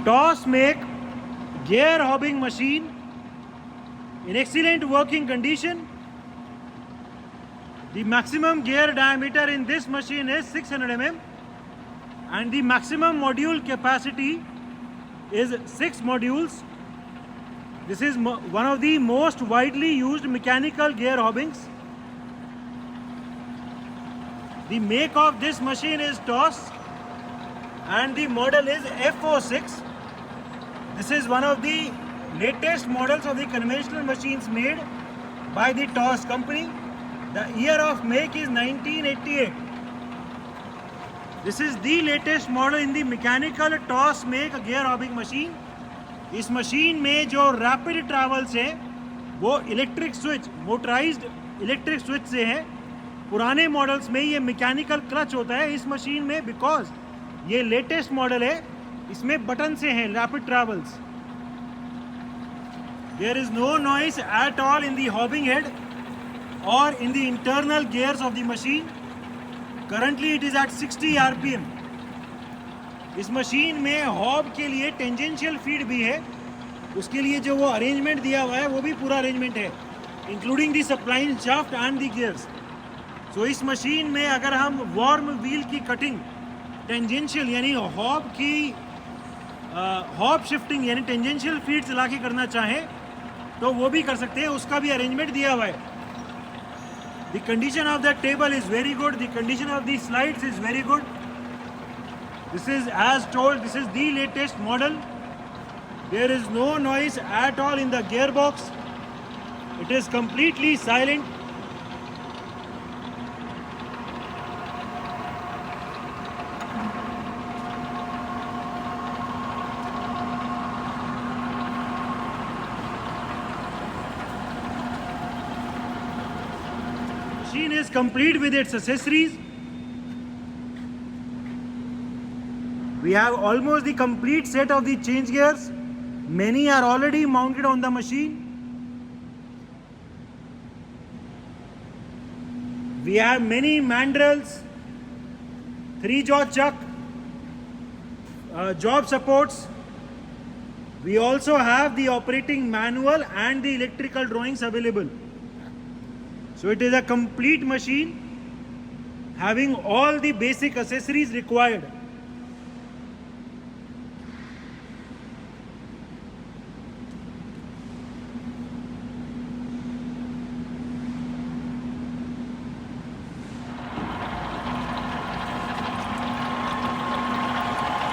Toss make gear hobbing machine in excellent working condition. The maximum gear diameter in this machine is 600 mm and the maximum module capacity is 6 modules. This is one of the most widely used mechanical gear hobbings. The make of this machine is TOS and the model is F06. This is one of the latest models of the conventional machines made by the TOS company. The year of make is 1988. This is the latest model in the mechanical TOS make gear hobbing machine. इस machine में जो rapid travels है वो electric switch, motorised electric switch से है. पुराने models में ये मैकेनिकल क्लच होता है. इस मशीन में बिकॉज ये लेटेस्ट मॉडल है, इसमें बटन से हैं rapid travels. There is no noise at all in the hobbing head और in the internal gears of the machine. Currently it is at 60 RPM. इस मशीन में हॉब के लिए टेंजेंशियल फीड भी है. उसके लिए जो वो अरेंजमेंट दिया हुआ है वो भी पूरा अरेंजमेंट है, including the supplying shaft and the gears. So इस मशीन में अगर हम वार्म व्हील की कटिंग टेंजेंशियल यानी हॉब की हॉब शिफ्टिंग यानी टेंजेंशियल फीड चला के करना चाहें तो वो भी कर सकते हैं. उसका भी अरेंजमेंट दिया हुआ है. The condition of the table is very good. The condition of the slides is very good. This is as told, this is the latest model. There is no noise at all in the gear box. It is completely silent. Machine is complete with its accessories. We have almost the complete set of the change gears. Many are already mounted on the machine. We have many mandrels, 3-jaw chuck, job supports. We also have the operating manual and the electrical drawings available. So it is a complete machine having all the basic accessories required.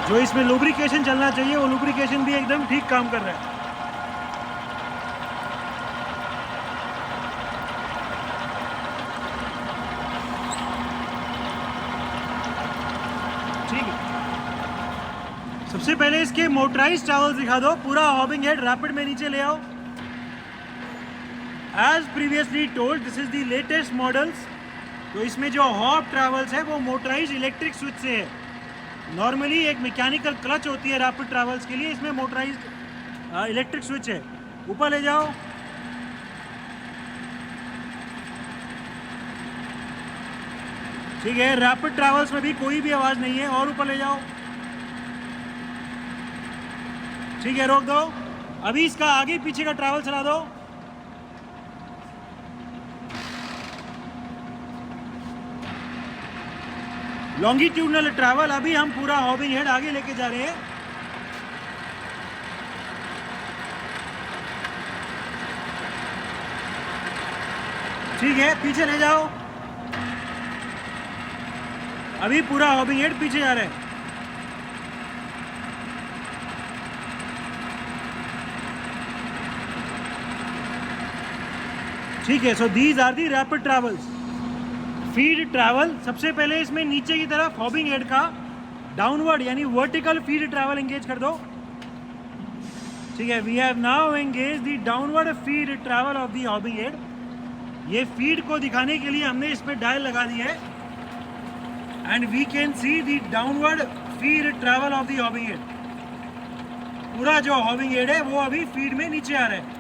जो इसमें lubrication चलना चाहिए वो lubrication भी एकदम ठीक काम कर रहा है. सबसे पहले इसके मोटराइज ट्रैवल्स दिखा दो. पूरा हॉबिंग हेड रैपिड में नीचे ले आओ. As previously told this is the latest models. तो इसमें जो हॉब ट्रैवल्स है वो मोटराइज इलेक्ट्रिक स्विच से है. नॉर्मली एक मैकेनिकल क्लच होती है रैपिड ट्रैवल्स के लिए, इसमें मोटराइज इलेक्ट्रिक स्विच है. ऊपर ले जाओ. ठीक है, रैपिड ट्रैवल्स में भी कोई भी आवाज़ नहीं है. और ऊपर ले जाओ. ठीक है, रोक दो. अभी इसका आगे पीछे का ट्रैवल चला दो. Longitudinal travel. अभी हम पूरा हॉबिंग हेड आगे लेके जा रहे हैं. ठीक है, पीछे ले जाओ. अभी पूरा हॉबिंग हेड पीछे जा रहा है. ठीक है. So these are the rapid travels. Feed travel सबसे पहले इसमें नीचे की तरफ हॉबिंग हेड का डाउनवर्ड यानी वर्टिकल फीड ट्रैवल एंगेज कर दो. ठीक है, we have now engage the downward feed travel of the hobbing head. ये फीड को दिखाने के लिए हमने इस पर डायल लगा दी है and we can see the downward feed travel of the hobbing head. पूरा जो हॉबिंग हेड है वो अभी फीड में नीचे आ रहा है.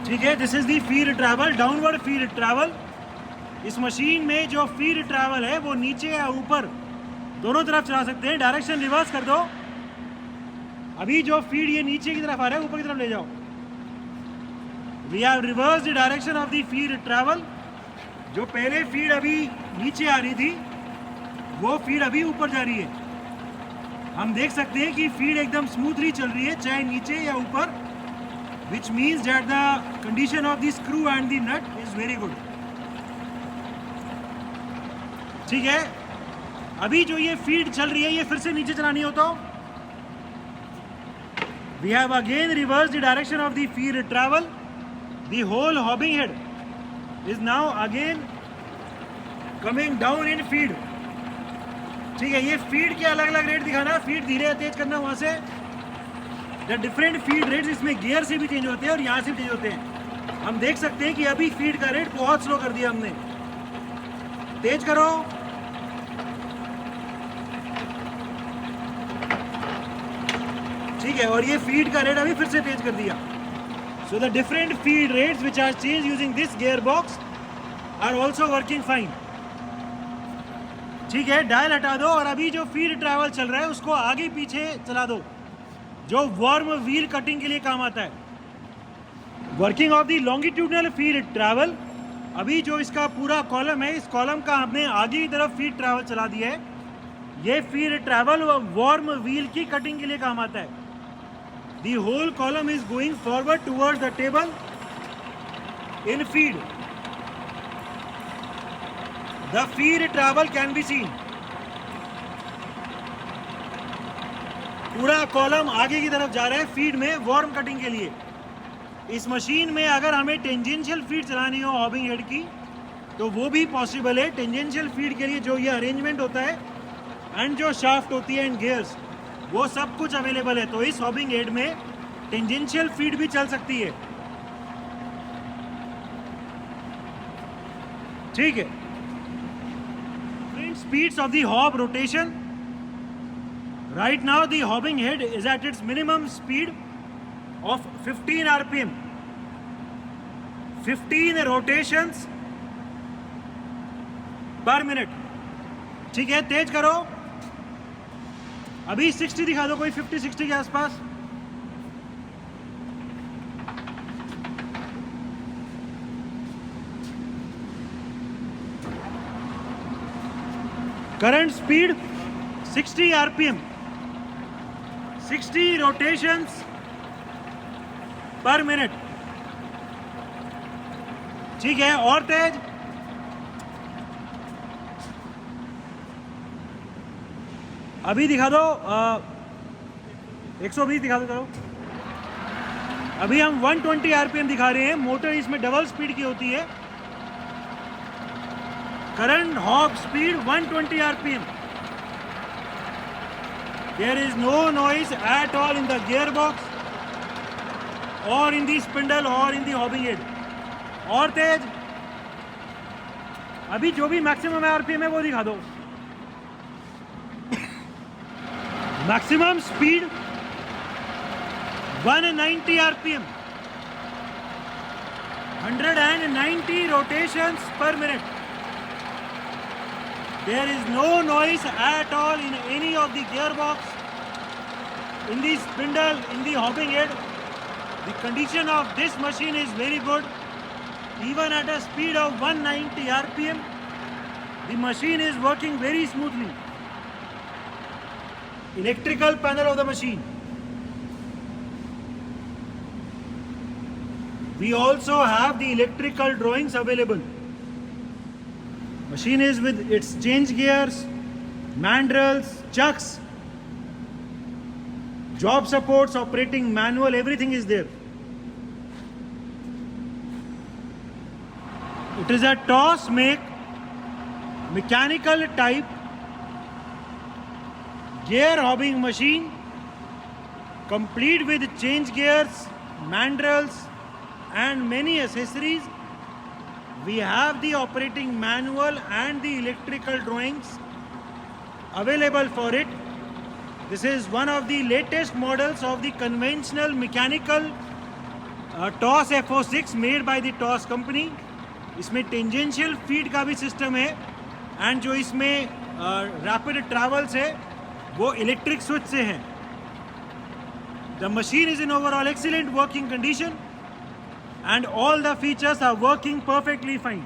ठीक है, this is the feed travel, downward feed travel. इस मशीन में जो फीड ट्रैवल है वो नीचे या ऊपर दोनों तरफ चला सकते हैं। डायरेक्शन रिवर्स कर दो। अभी जो फीड ये नीचे की तरफ आ रहा है, ऊपर की तरफ ले जाओ। We have reverse the direction of the feed travel. जो पहले फीड अभी नीचे आ रही थी वो फीड अभी ऊपर जा रही है। हम देख सकते हैं कि फीड एकदम स्मूथली चल रही है, चाहे नीचे या ऊपर, which means that the condition of the screw and the nut is very good. ठीक है, अभी जो ये फीड चल रही है ये फिर से नीचे चलानी हो तो we have again reverse the direction of the feed travel. The whole hobbing head is now again coming down in feed. ठीक है, ये फीड के अलग अलग रेट दिखाना, फीड धीरे तेज करना वहां से। द डिफरेंट फीड रेट्स, इसमें गियर से भी चेंज होते हैं और यहाँ से भी चेंज होते हैं। हम देख सकते हैं कि अभी फीड का रेट बहुत स्लो कर दिया हमने। तेज करो। ठीक है, और ये फीड का रेट अभी फिर से तेज कर दिया। So the different feed rates which are change using this gear box are also working fine. ठीक है, डायल हटा दो और अभी जो फीड ट्रैवल चल रहा है उसको आगे पीछे चला दो, जो वर्म व्हील कटिंग के लिए काम आता है। Working of the longitudinal feed travel. अभी जो इसका पूरा कॉलम है, इस कॉलम का हमने आगे की तरफ फीड ट्रैवल चला दिया है। ये फीड ट्रैवल वर्म व्हील की कटिंग के लिए काम आता है। The whole column is going forward towards the table in feed. The feed travel can be seen. पूरा कॉलम आगे की तरफ जा रहा है फीड में वर्म कटिंग के लिए। इस मशीन में अगर हमें टेंजेंशियल फीड चलानी हो हॉबिंग हेड की तो वो भी पॉसिबल है। टेंजेंशियल फीड के लिए जो ये अरेंजमेंट होता है एंड जो शाफ्ट होती है एंड गियर्स, वो सब कुछ अवेलेबल है। तो इस हॉबिंग हेड में टेंजेंशियल फीड भी चल सकती है। ठीक है, speeds of the hob rotation. Right now the hobbing head is at its minimum speed of 15 rpm. 15 rotations per minute. ठीक है, तेज करो। अभी 60 दिखा दो, कोई 50-60 के आसपास। Current speed 60 rpm, 60 rotations per minute. ठीक है, और तेज। अभी दिखा दो 120 दिखा दो। चलो, अभी हम 120 rpm दिखा रहे हैं। मोटर इसमें डबल स्पीड की होती है। Current hob speed 120 rpm. There is no noise at all in the gearbox or in the spindle or in the hobbing head. और तेज। अभी जो भी मैक्सिमम आरपीएम है वो दिखा दो। Maximum speed 190 rpm, 190 rotations per minute. There is no noise at all in any of the gearbox, in the spindle, in the hobbing head. The condition of this machine is very good. Even at a speed of 190 rpm, the machine is working very smoothly. Electrical panel of the machine. We also have the electrical drawings available. Machine is with its change gears, mandrels, chucks, job supports, operating manual, everything is there. It is a toss make mechanical type gear hobbing machine, complete with change gears, mandrels and many accessories. We have the operating manual and the electrical drawings available for it. This is one of the latest models of the conventional mechanical TOS FO6 made by the TOS company. इसमें tangential feed का भी system है and जो इसमें rapid travels है वो electric switch से है। The machine is in overall excellent working condition and all the features are working perfectly fine.